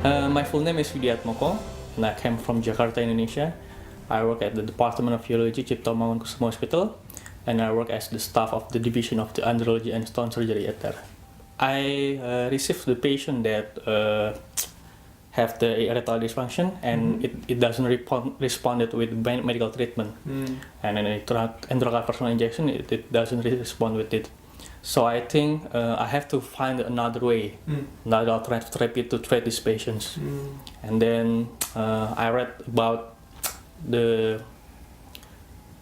My full name is Widi Atmoko, and I came from Jakarta, Indonesia. I work at the Department of Urology, Cipto Mangunkusumo Hospital, and I work as the staff of the division of the Urology and Stone Surgery at there. I received the patient that have the erectile dysfunction, and it doesn't respond with medical treatment. And then intracavernosa injection, it doesn't respond with it. So I think I have to find another way, another alternative therapy to treat these patients. And then I read about the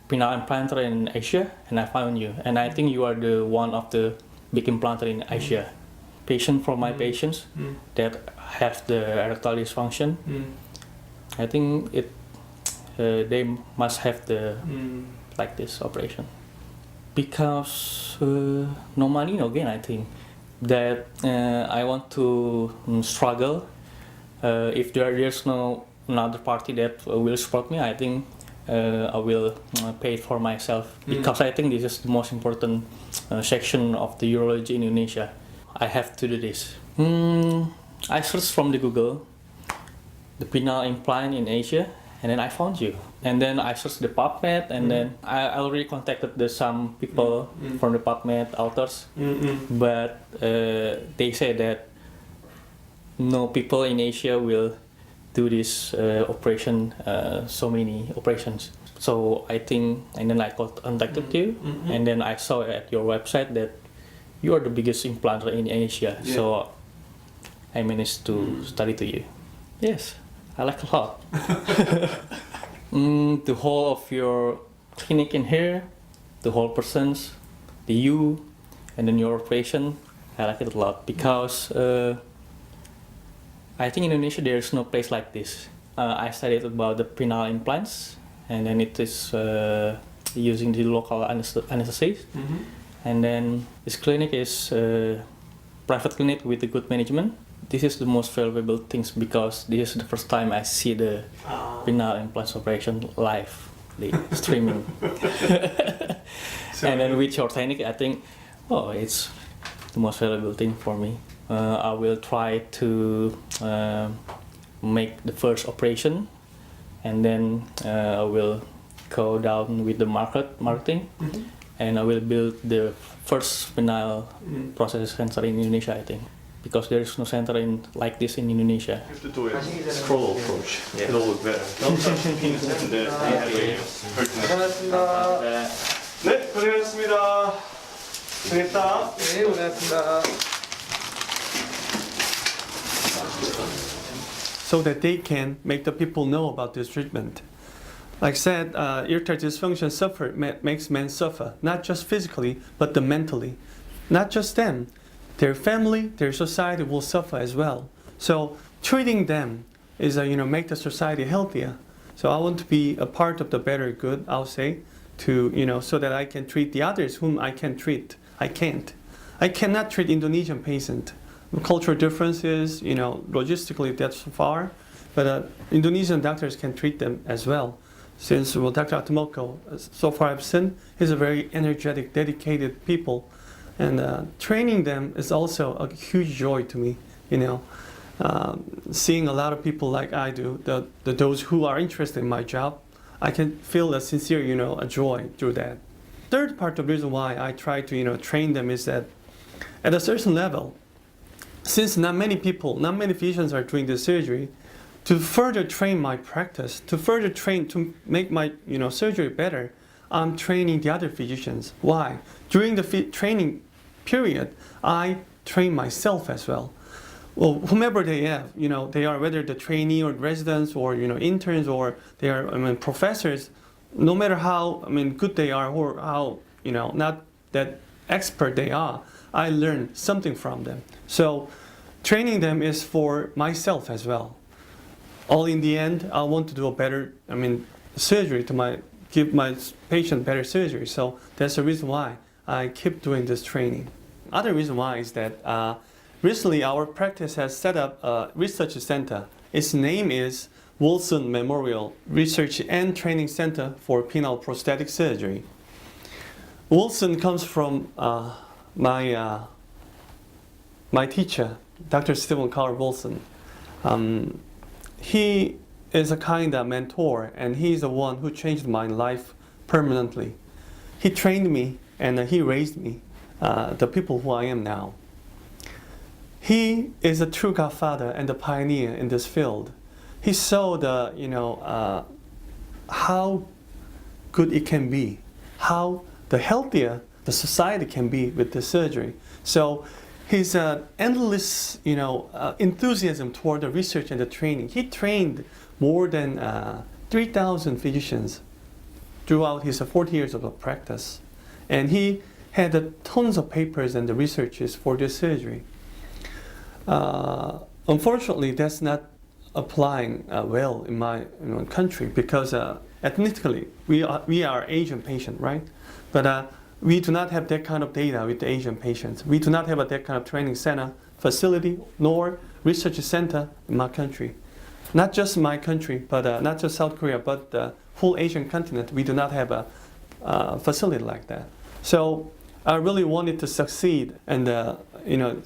penile implanter in Asia, and I found you. And I think you are the one of the big implanter in Asia. Patient from my patients that have the erectile dysfunction, I think they must have the like this operation. Because no money, no gain. I think that I want to struggle. If there's no another party that will support me, I think I will pay it for myself. Because I think this is the most important section of the urology in Indonesia. I have to do this. I searched from the Google the penile implant in Asia, and then I found you. And then I searched the PubMed, and then I already contacted some people from the PubMed authors, but they say that no people in Asia will do this operation, so many operations. So I think, and then I contacted you, and then I saw at your website that you are the biggest implanter in Asia. Yeah. So I managed to study to you. Yes, I like a lot. The whole of your clinic in here, the whole persons, the you, and then your operation, I like it a lot because I think in Indonesia there is no place like this. I studied about the penile implants, and then it is using the local anesthesia. And then this clinic is a private clinic with a good management. This is the most valuable things because this is the first time I see the penile implants operation live, the streaming. And then with your technique, I think, oh, it's the most valuable thing for me. I will try to make the first operation, and then I will go down with the marketing. And I will build the first penile prosthesis center in Indonesia, I think, because there is no center like this in Indonesia. You have to do a scroll approach. Yeah. It'll look better. Don't touch the penis and the 고생하셨습니다. 네, 고생하셨습니다. 고생했다. 네, 고생하셨습니다. So that they can make the people know about this treatment. Like I said, erectile dysfunction makes men suffer, not just physically, but mentally. Not just them, their family, their society will suffer as well. So treating them is, make the society healthier. So I want to be a part of the better good, I'll say, to, so that I can treat the others whom I can treat. I can't. I cannot treat Indonesian patient. Cultural differences, logistically that's far, but Indonesian doctors can treat them as well. Since Dr. Atmoko, so far I've seen, he's a very energetic, dedicated people, and training them is also a huge joy to me. Seeing a lot of people like I do, those who are interested in my job, I can feel a sincere, a joy through that. Third part of the reason why I try to, train them is that at a certain level, since not many physicians are doing this surgery, to further train my practice, to further train to make my surgery better, I'm training the other physicians. Why? During the training period, I train myself as well. Well, whomever they have, they are whether the trainee or residents or interns or they are professors. No matter how good they are or how not that expert they are, I learn something from them. So training them is for myself as well. All in the end, I want to do a better, surgery to give my patient better surgery. So that's the reason why I keep doing this training. Other reason why is that recently our practice has set up a research center. Its name is Wilson Memorial Research and Training Center for Penile Prosthetic Surgery. Wilson comes from my teacher, Dr. Stephen Carl Wilson. He is a kind of mentor, and he's the one who changed my life permanently. He trained me, and he raised me, the people who I am now. He is a true godfather and a pioneer in this field. He saw how good it can be, how the healthier the society can be with the surgery. So his endless enthusiasm toward the research and the training. He trained more than 3,000 physicians throughout his 40 years of practice. And he had tons of papers and the researches for this surgery. Unfortunately, that's not applying well in my country, because ethnically we are Asian patient, right? But we do not have that kind of data with the Asian patients. We do not have that kind of training center facility nor research center in my country. Not just my country, but not just South Korea, but the whole Asian continent. We do not have a facility like that. So I really wanted to succeed and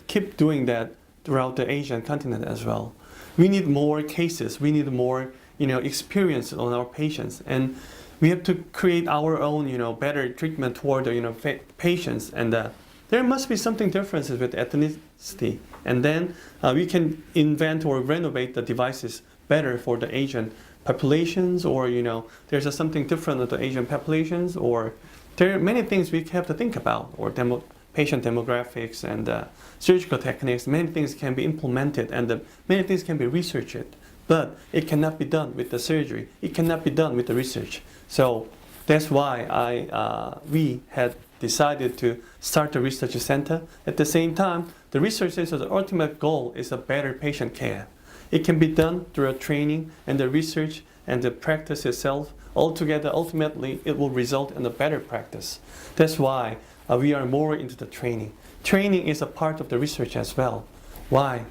keep doing that throughout the Asian continent as well. We need more cases. We need more experience on our patients, and we have to create our own better treatment toward the patients. And there must be something differences with ethnicity, and then we can invent or renovate the devices better for the Asian populations, or there's something different with the Asian populations, or there are many things we have to think about, or patient demographics and surgical techniques. Many things can be implemented, and many things can be researched, but it cannot be done with the surgery. It cannot be done with the research. So that's why we had decided to start the research center. At the same time, the research center's ultimate goal is a better patient care. It can be done through a training and the research and the practice itself. Altogether, ultimately, it will result in a better practice. That's why we are more into the training. Training is a part of the research as well. Why?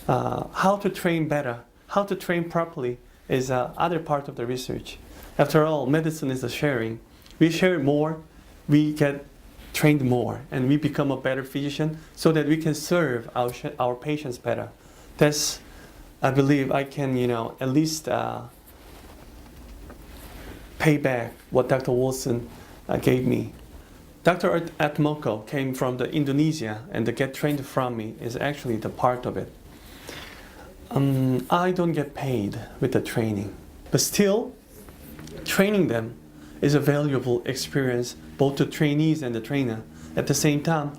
How to train better, how to train properly is other part of the research. After all, medicine is a sharing. We share more, we get trained more, and we become a better physician so that we can serve our patients better. That's, I believe, I can at least pay back what Dr. Wilson gave me. Dr. Atmoko came from Indonesia, and to get trained from me is actually the part of it. I don't get paid with the training, but still, training them is a valuable experience, both to trainees and the trainer. At the same time,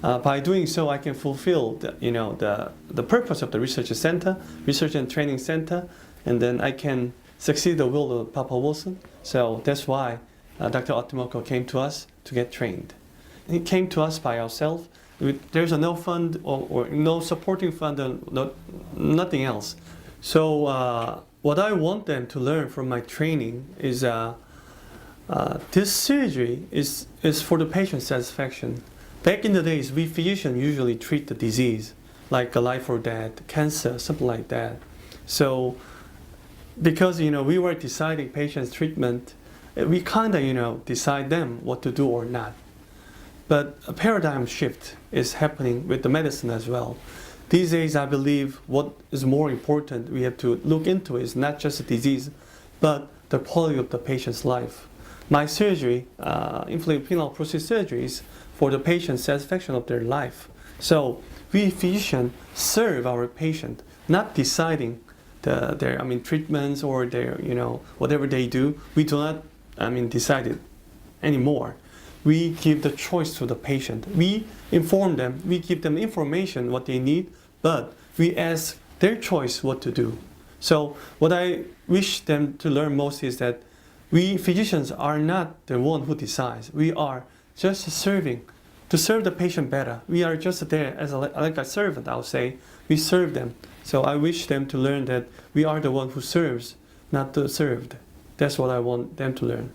by doing so, I can fulfill the purpose of the research center, research and training center, and then I can succeed the will of Papa Wilson. So that's why Dr. Atmoko came to us to get trained. He came to us by ourselves. There's no fund or no supporting fund, and nothing else. So what I want them to learn from my training is this surgery is for the patient satisfaction. Back in the days, we physicians usually treat the disease, like a life or death, cancer, something like that. So because we were deciding patients' treatment, we kind of decide them what to do or not. But a paradigm shift is happening with the medicine as well. These days, I believe what is more important we have to look into is not just the disease, but the quality of the patient's life. My surgery, inflatable penile prosthesis surgery, is for the patient's satisfaction of their life. So we physicians serve our patient, not deciding their treatments or their whatever they do. We do not decide it anymore. We give the choice to the patient. We inform them, we give them information what they need, but we ask their choice what to do. So what I wish them to learn most is that we physicians are not the one who decides. We are just serving to serve the patient better. We are just there as like a servant, I'll say. We serve them. So I wish them to learn that we are the one who serves, not the served. That's what I want them to learn.